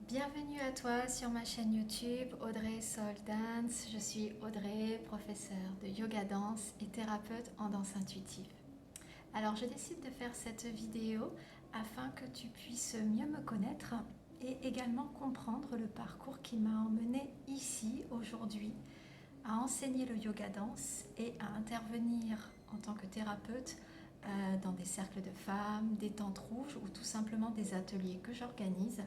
Bienvenue à toi sur ma chaîne YouTube Audrey Soul Dance. Je suis Audrey, professeure de yoga danse et thérapeute en danse intuitive. Alors je décide de faire cette vidéo afin que tu puisses mieux me connaître et également comprendre le parcours qui m'a emmené ici aujourd'hui à enseigner le yoga danse et à intervenir en tant que thérapeute dans des cercles de femmes, des tentes rouges ou tout simplement des ateliers que j'organise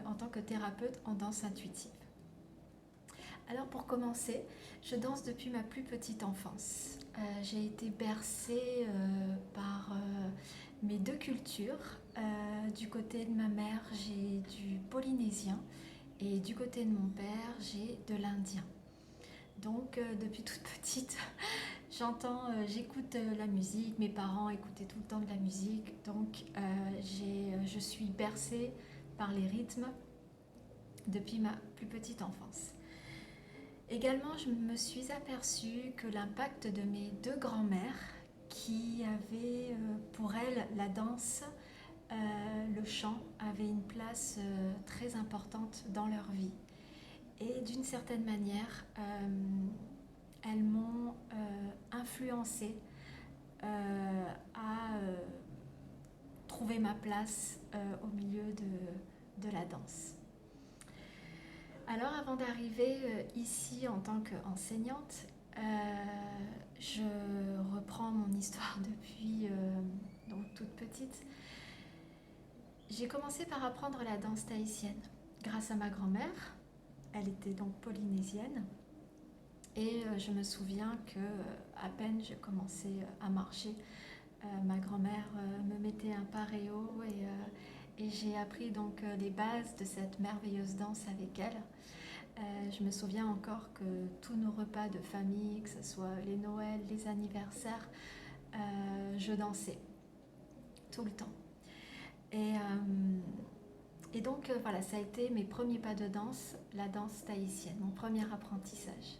en tant que thérapeute en danse intuitive. Alors pour commencer, je danse depuis ma plus petite enfance. J'ai été bercée par mes deux cultures. Du côté de ma mère, j'ai du polynésien et du côté de mon père, j'ai de l'indien. Donc depuis toute petite, j'écoute la musique, mes parents écoutaient tout le temps de la musique, donc je suis bercée par les rythmes depuis ma plus petite enfance. Également, je me suis aperçue que l'impact de mes deux grands-mères, qui avaient pour elles la danse, le chant, avait une place très importante dans leur vie. Et d'une certaine manière, elles m'ont influencée à trouver ma place au milieu de la danse. Alors avant d'arriver ici en tant qu'enseignante, je reprends mon histoire depuis donc toute petite. J'ai commencé par apprendre la danse tahitienne grâce à ma grand-mère. Elle était donc polynésienne. Et je me souviens que à peine je commençais à marcher, ma grand-mère me mettait un paréo et j'ai appris donc les bases de cette merveilleuse danse avec elle. Je me souviens encore que tous nos repas de famille, que ce soit les Noëls, les anniversaires, je dansais tout le temps. Et donc voilà, ça a été mes premiers pas de danse, la danse tahitienne, mon premier apprentissage.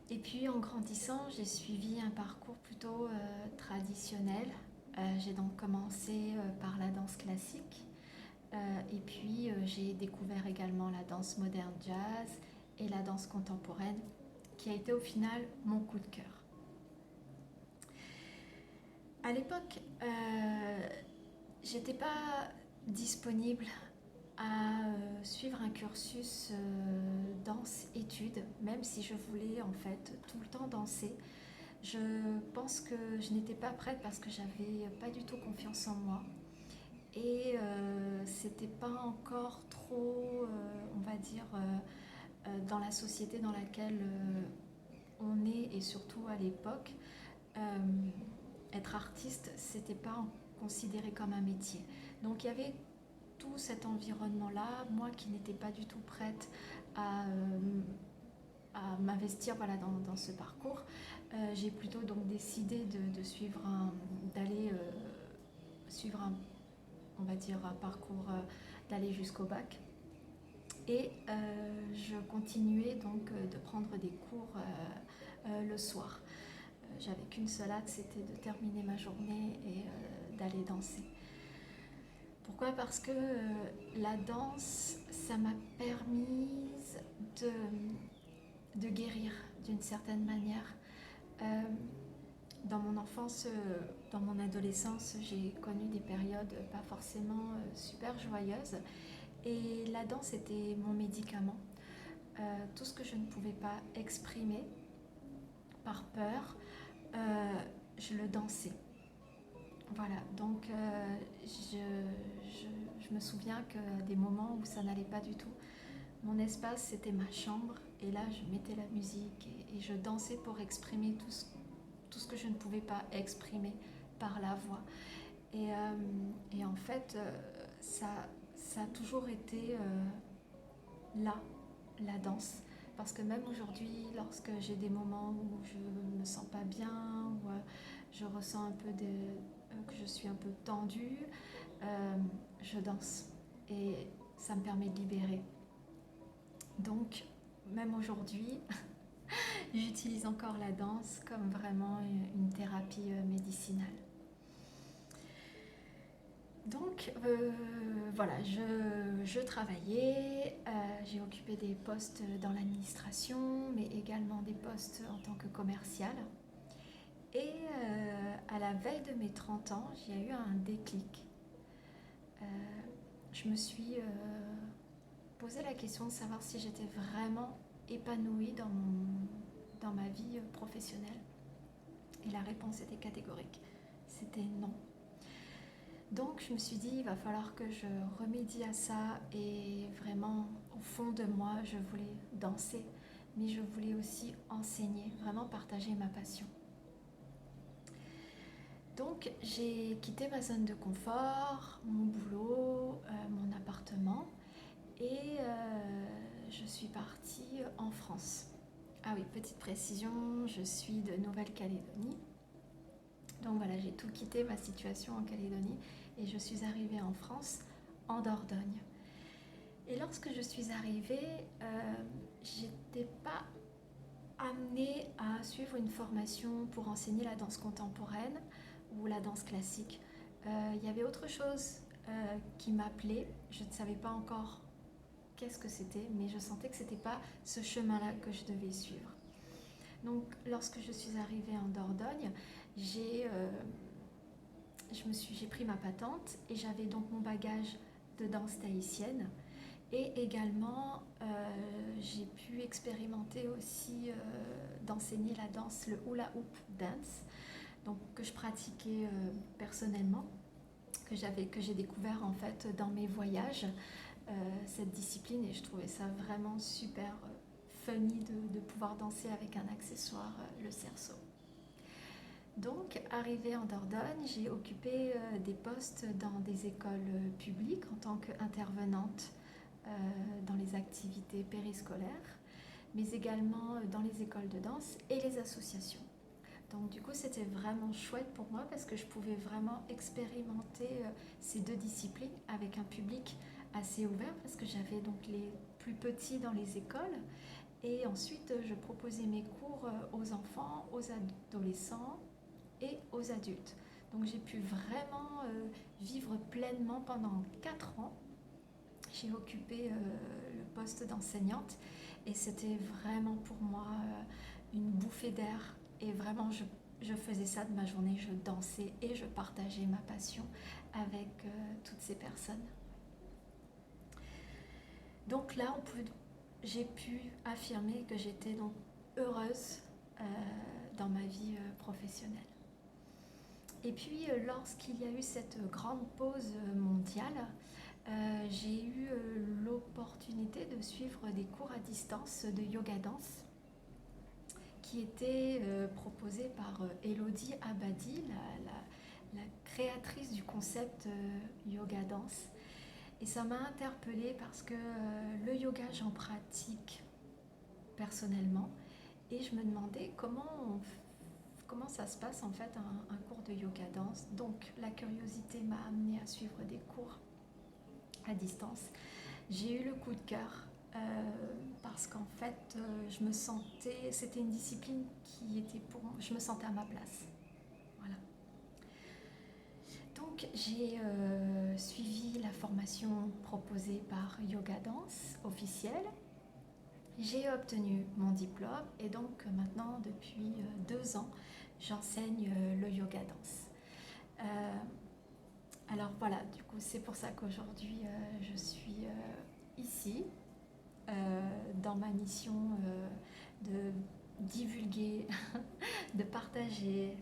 Et puis en grandissant, j'ai suivi un parcours plutôt traditionnel. J'ai donc commencé par la danse classique. Et puis j'ai découvert également la danse moderne jazz et la danse contemporaine, qui a été au final mon coup de cœur. À l'époque, j'étais pas disponible à suivre un cursus danse-études, même si je voulais en fait tout le temps danser. Je pense que je n'étais pas prête parce que j'avais pas du tout confiance en moi. Et c'était pas encore trop, on va dire, dans la société dans laquelle on est et surtout à l'époque, euh, être artiste, c'était pas considéré comme un métier. Donc il y avait tout cet environnement-là, moi qui n'étais pas du tout prête à m'investir voilà, dans ce parcours, j'ai plutôt donc décidé de suivre d'aller suivre on va dire un parcours d'aller jusqu'au bac. Et je continuais donc de prendre des cours le soir. J'avais qu'une seule hâte, c'était de terminer ma journée et d'aller danser. Pourquoi? Parce que la danse, ça m'a permis de guérir d'une certaine manière. Dans mon enfance, dans mon adolescence, j'ai connu des périodes pas forcément super joyeuses. Et la danse était mon médicament. Tout ce que je ne pouvais pas exprimer par peur, je le dansais. Voilà, donc je me souviens que des moments où ça n'allait pas du tout, mon espace c'était ma chambre et là je mettais la musique et je dansais pour exprimer tout ce que je ne pouvais pas exprimer par la voix. Et en fait, ça a toujours été là, la danse. Parce que même aujourd'hui, lorsque j'ai des moments où je me sens pas bien, où je ressens un peu que je suis un peu tendue, je danse. Et ça me permet de libérer. Donc, même aujourd'hui, j'utilise encore la danse comme vraiment une thérapie médicinale. Donc voilà, je travaillais, j'ai occupé des postes dans l'administration, mais également des postes en tant que commerciale. Et à la veille de mes 30 ans, j'ai eu un déclic. Euh, je me suis posé la question de savoir si j'étais vraiment épanouie dans ma vie professionnelle. Et la réponse était catégorique. C'était non. Donc je me suis dit, il va falloir que je remédie à ça et vraiment, au fond de moi, je voulais danser, mais je voulais aussi enseigner, vraiment partager ma passion. Donc j'ai quitté ma zone de confort, mon boulot, mon appartement et je suis partie en France. Ah oui, petite précision, je suis de Nouvelle-Calédonie. Donc voilà, j'ai tout quitté ma situation en Calédonie et je suis arrivée en France, en Dordogne. Et lorsque je suis arrivée, j'étais pas amenée à suivre une formation pour enseigner la danse contemporaine ou la danse classique. Il y avait autre chose qui m'appelait. Je ne savais pas encore qu'est-ce que c'était, mais je sentais que c'était pas ce chemin-là que je devais suivre. Donc, lorsque je suis arrivée en Dordogne, j'ai pris ma patente et j'avais donc mon bagage de danse tahitienne. Et également, j'ai pu expérimenter aussi d'enseigner la danse, le hula hoop dance, donc que je pratiquais personnellement, que j'ai découvert en fait dans mes voyages, cette discipline, et je trouvais ça vraiment super funny de pouvoir danser avec un accessoire, le cerceau. Donc, arrivée en Dordogne, j'ai occupé des postes dans des écoles publiques en tant qu'intervenante dans les activités périscolaires, mais également dans les écoles de danse et les associations. Donc du coup, c'était vraiment chouette pour moi parce que je pouvais vraiment expérimenter ces deux disciplines avec un public assez ouvert parce que j'avais donc les plus petits dans les écoles et ensuite je proposais mes cours aux enfants, aux adolescents et aux adultes. Donc j'ai pu vraiment vivre pleinement pendant 4 ans. J'ai occupé le poste d'enseignante et c'était vraiment pour moi une bouffée d'air. Et vraiment, je faisais ça de ma journée, je dansais et je partageais ma passion avec toutes ces personnes. Donc là, j'ai pu affirmer que j'étais donc heureuse dans ma vie professionnelle. Et puis, lorsqu'il y a eu cette grande pause mondiale, j'ai eu l'opportunité de suivre des cours à distance de yoga danse qui étaient proposés par Elodie Abadi, la créatrice du concept yoga danse. Et ça m'a interpellée parce que le yoga, j'en pratique personnellement et je me demandais comment ça se passe en fait un cours de yoga danse. Donc la curiosité m'a amenée à suivre des cours à distance. J'ai eu le coup de cœur parce qu'en fait je me sentais, c'était une discipline qui était pour moi, je me sentais à ma place. Voilà. Donc j'ai suivi la formation proposée par Yoga Danse officielle. J'ai obtenu mon diplôme et donc maintenant depuis 2 ans j'enseigne le yoga danse. Alors voilà, du coup c'est pour ça qu'aujourd'hui je suis ici dans ma mission de divulguer, de partager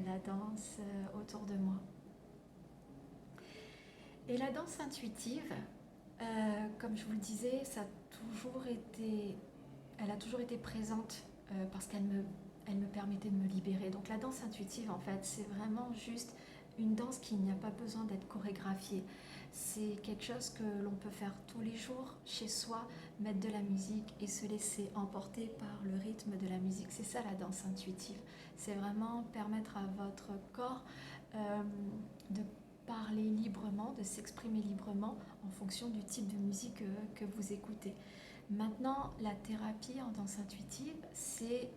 la danse autour de moi. Et la danse intuitive, comme je vous le disais, elle a toujours été présente parce elle me permettait de me libérer. Donc la danse intuitive, en fait, c'est vraiment juste une danse qui n'y a pas besoin d'être chorégraphiée. C'est quelque chose que l'on peut faire tous les jours chez soi, mettre de la musique et se laisser emporter par le rythme de la musique. C'est ça la danse intuitive. C'est vraiment permettre à votre corps de parler librement, de s'exprimer librement en fonction du type de musique que vous écoutez. Maintenant, la thérapie en danse intuitive, c'est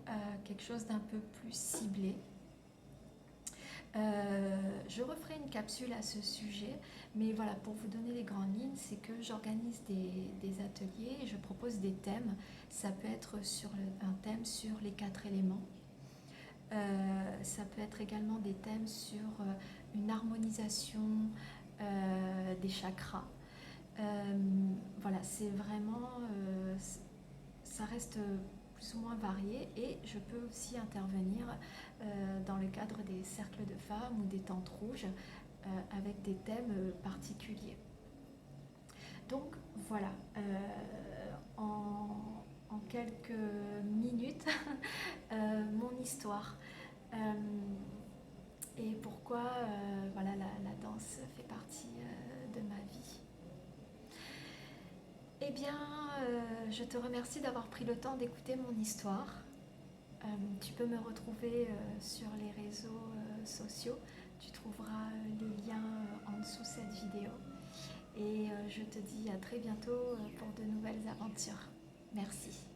quelque chose d'un peu plus ciblé Je referai une capsule à ce sujet, mais voilà, pour vous donner les grandes lignes, c'est que j'organise des ateliers et je propose des thèmes. Ça peut être un thème sur les 4 éléments. Ça peut être également des thèmes sur une harmonisation des chakras. Voilà, c'est vraiment, ça reste plus ou moins varié et je peux aussi intervenir dans le cadre des cercles de femmes ou des tentes rouges avec des thèmes particuliers. Donc voilà, en quelques minutes, mon histoire. Et pourquoi voilà, la danse fait partie de ma vie. Eh bien, je te remercie d'avoir pris le temps d'écouter mon histoire. Tu peux me retrouver sur les réseaux sociaux. Tu trouveras les liens en dessous de cette vidéo. Et je te dis à très bientôt pour de nouvelles aventures. Merci.